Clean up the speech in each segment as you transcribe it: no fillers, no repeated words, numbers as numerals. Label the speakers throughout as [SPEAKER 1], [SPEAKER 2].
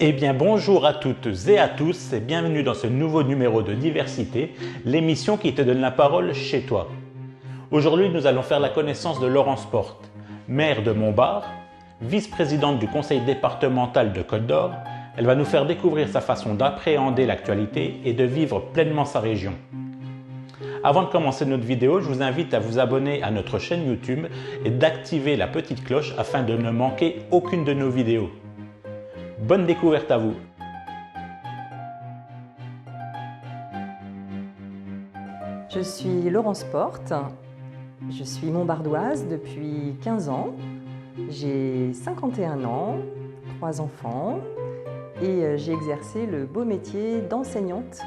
[SPEAKER 1] Eh bien bonjour à toutes et à tous et bienvenue dans ce nouveau numéro de Diversité, l'émission qui te donne la parole chez toi. Aujourd'hui nous allons faire la connaissance de Laurence Porte, maire de Montbard, vice-présidente du conseil départemental de Côte-d'Or. Elle va nous faire découvrir sa façon d'appréhender l'actualité et de vivre pleinement sa région. Avant de commencer notre vidéo, je vous invite à vous abonner à notre chaîne YouTube et d'activer la petite cloche afin de ne manquer aucune de nos vidéos. Bonne découverte à vous!
[SPEAKER 2] Je suis Laurence Porte, je suis montbardoise depuis 15 ans, j'ai 51 ans, 3 enfants et j'ai exercé le beau métier d'enseignante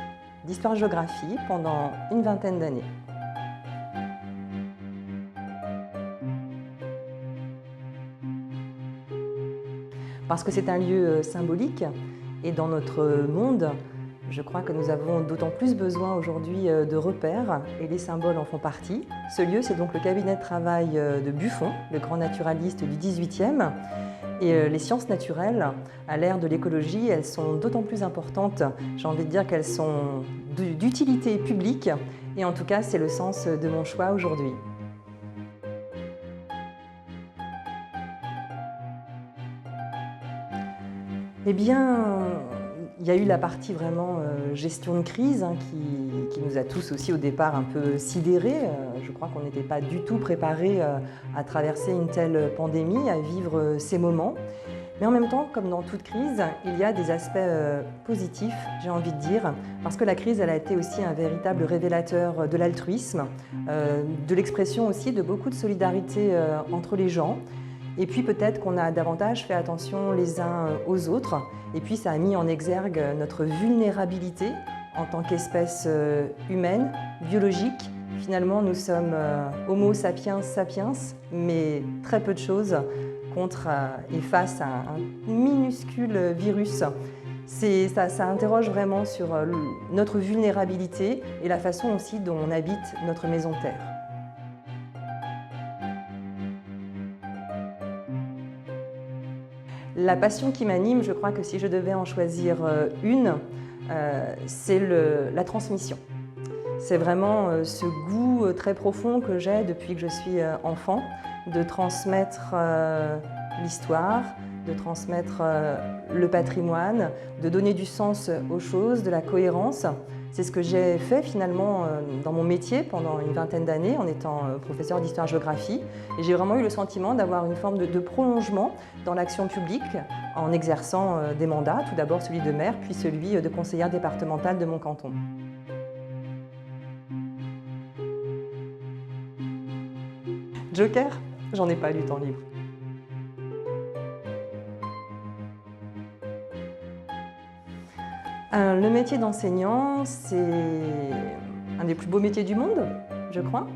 [SPEAKER 2] d'histoire-géographie pendant une vingtaine d'années. Parce que c'est un lieu symbolique et dans notre monde, je crois que nous avons d'autant plus besoin aujourd'hui de repères et les symboles en font partie. Ce lieu, c'est donc le cabinet de travail de Buffon, le grand naturaliste du XVIIIe. Et les sciences naturelles, à l'ère de l'écologie, elles sont d'autant plus importantes. J'ai envie de dire qu'elles sont d'utilité publique et en tout cas, c'est le sens de mon choix aujourd'hui. Eh bien, il y a eu la partie vraiment gestion de crise qui nous a tous aussi au départ un peu sidérés. Je crois qu'on n'était pas du tout préparés à traverser une telle pandémie, à vivre ces moments. Mais en même temps, comme dans toute crise, il y a des aspects positifs, j'ai envie de dire, parce que la crise, elle a été aussi un véritable révélateur de l'altruisme, de l'expression aussi de beaucoup de solidarité entre les gens. Et puis peut-être qu'on a davantage fait attention les uns aux autres. Et puis ça a mis en exergue notre vulnérabilité en tant qu'espèce humaine, biologique. Finalement, nous sommes Homo sapiens sapiens, mais très peu de choses contre et face à un minuscule virus. Ça interroge vraiment sur notre vulnérabilité et la façon aussi dont on habite notre maison Terre. La passion qui m'anime, je crois que si je devais en choisir une, c'est la transmission. C'est vraiment ce goût très profond que j'ai depuis que je suis enfant, de transmettre l'histoire, de transmettre le patrimoine, de donner du sens aux choses, de la cohérence. C'est ce que j'ai fait finalement dans mon métier pendant une vingtaine d'années en étant professeur d'histoire-géographie. Et j'ai vraiment eu le sentiment d'avoir une forme de prolongement dans l'action publique en exerçant des mandats, tout d'abord celui de maire, puis celui de conseillère départementale de mon canton. Joker, j'en ai pas lu ton livre. Le métier d'enseignant, c'est un des plus beaux métiers du monde, je crois.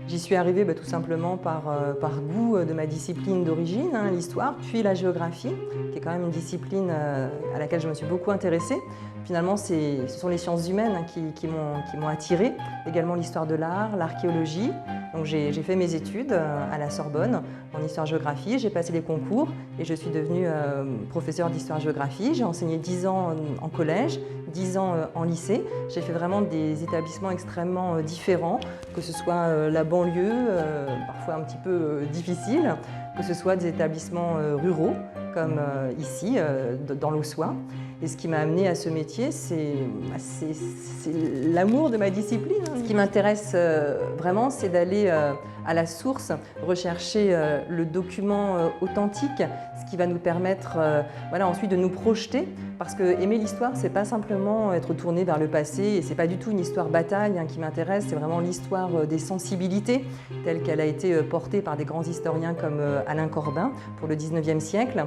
[SPEAKER 2] J'y suis arrivée tout simplement par goût de ma discipline d'origine, l'histoire, puis la géographie, qui est quand même une discipline à laquelle je me suis beaucoup intéressée. Finalement, ce sont les sciences humaines qui m'ont attirée, également l'histoire de l'art, l'archéologie. Donc j'ai fait mes études à la Sorbonne en histoire-géographie, j'ai passé les concours et je suis devenue professeure d'histoire-géographie. J'ai enseigné 10 ans en collège, 10 ans en lycée. J'ai fait vraiment des établissements extrêmement différents, que ce soit la banlieue, parfois un petit peu difficile, que ce soit des établissements ruraux, comme ici, dans l'Aussois. Et ce qui m'a amenée à ce métier, c'est l'amour de ma discipline. Ce qui m'intéresse vraiment, c'est d'aller à la source, rechercher le document authentique, ce qui va nous permettre voilà, ensuite de nous projeter. Parce que aimer l'histoire, c'est pas simplement être tourné vers le passé, et c'est pas du tout une histoire bataille qui m'intéresse, c'est vraiment l'histoire des sensibilités, telle qu'elle a été portée par des grands historiens comme Alain Corbin pour le 19e siècle.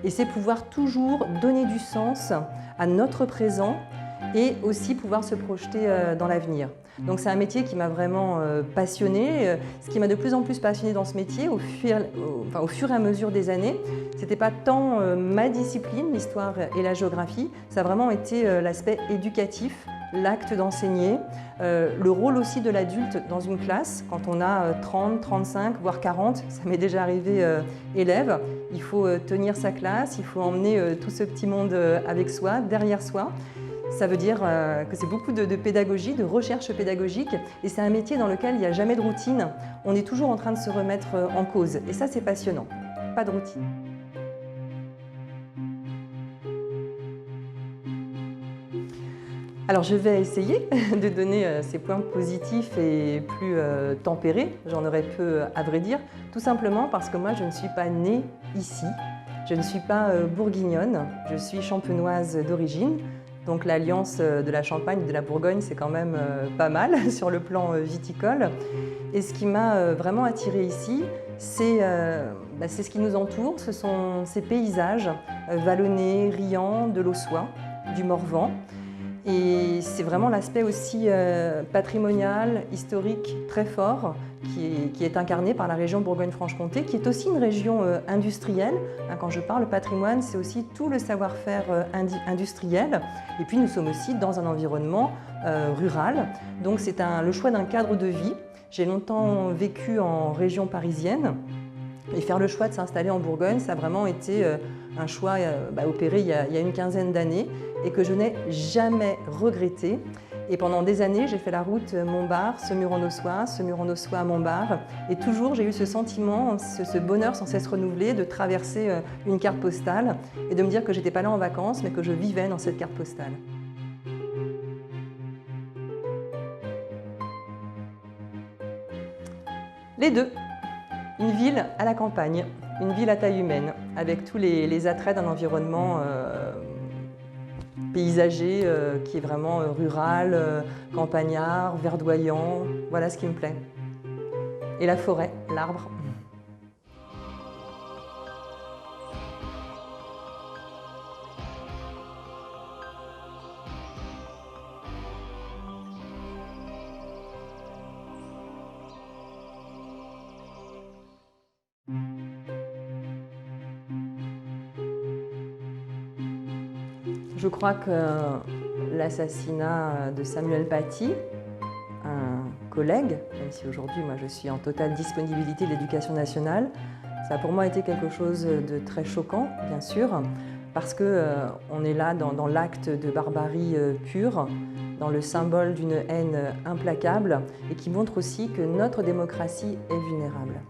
[SPEAKER 2] Et c'est pouvoir toujours donner du sens à notre présent et aussi pouvoir se projeter dans l'avenir. Donc c'est un métier qui m'a vraiment passionnée. Ce qui m'a de plus en plus passionnée dans ce métier au fur et à mesure des années, c'était pas tant ma discipline, l'histoire et la géographie, ça a vraiment été l'aspect éducatif, l'acte d'enseigner, le rôle aussi de l'adulte dans une classe. Quand on a 30, 35, voire 40, ça m'est déjà arrivé élève, il faut tenir sa classe, il faut emmener tout ce petit monde avec soi, derrière soi. Ça veut dire que c'est beaucoup de pédagogie, de recherche pédagogique, et c'est un métier dans lequel il n'y a jamais de routine. On est toujours en train de se remettre en cause, et ça c'est passionnant. Pas de routine. Alors je vais essayer de donner ces points positifs et plus tempérés, j'en aurais peu à vrai dire, tout simplement parce que moi je ne suis pas née ici, je ne suis pas bourguignonne, je suis champenoise d'origine. Donc l'alliance de la Champagne et de la Bourgogne, c'est quand même pas mal sur le plan viticole. Et ce qui m'a vraiment attirée ici, c'est ce qui nous entoure, ce sont ces paysages vallonnés, riants, de l'Aussois, du Morvan. Et c'est vraiment l'aspect aussi patrimonial, historique très fort qui est incarné par la région Bourgogne-Franche-Comté, qui est aussi une région industrielle. Quand je parle patrimoine, c'est aussi tout le savoir-faire industriel. Et puis nous sommes aussi dans un environnement rural. Donc c'est le choix d'un cadre de vie. J'ai longtemps vécu en région parisienne. Et faire le choix de s'installer en Bourgogne, ça a vraiment été un choix opéré il y a une quinzaine d'années et que je n'ai jamais regretté. Et pendant des années, j'ai fait la route Montbard, Semur-en-Ossois à Montbard. Et toujours, j'ai eu ce sentiment, ce bonheur sans cesse renouvelé de traverser une carte postale et de me dire que je n'étais pas là en vacances, mais que je vivais dans cette carte postale. Les deux. Une ville à la campagne, une ville à taille humaine, avec tous les attraits d'un environnement paysager qui est vraiment rural, campagnard, verdoyant. Voilà ce qui me plaît. Et la forêt, l'arbre. Je crois que l'assassinat de Samuel Paty, un collègue, même si aujourd'hui moi je suis en totale disponibilité de l'Éducation nationale, ça a pour moi été quelque chose de très choquant, bien sûr, parce qu'on est là dans l'acte de barbarie pure, dans le symbole d'une haine implacable et qui montre aussi que notre démocratie est vulnérable.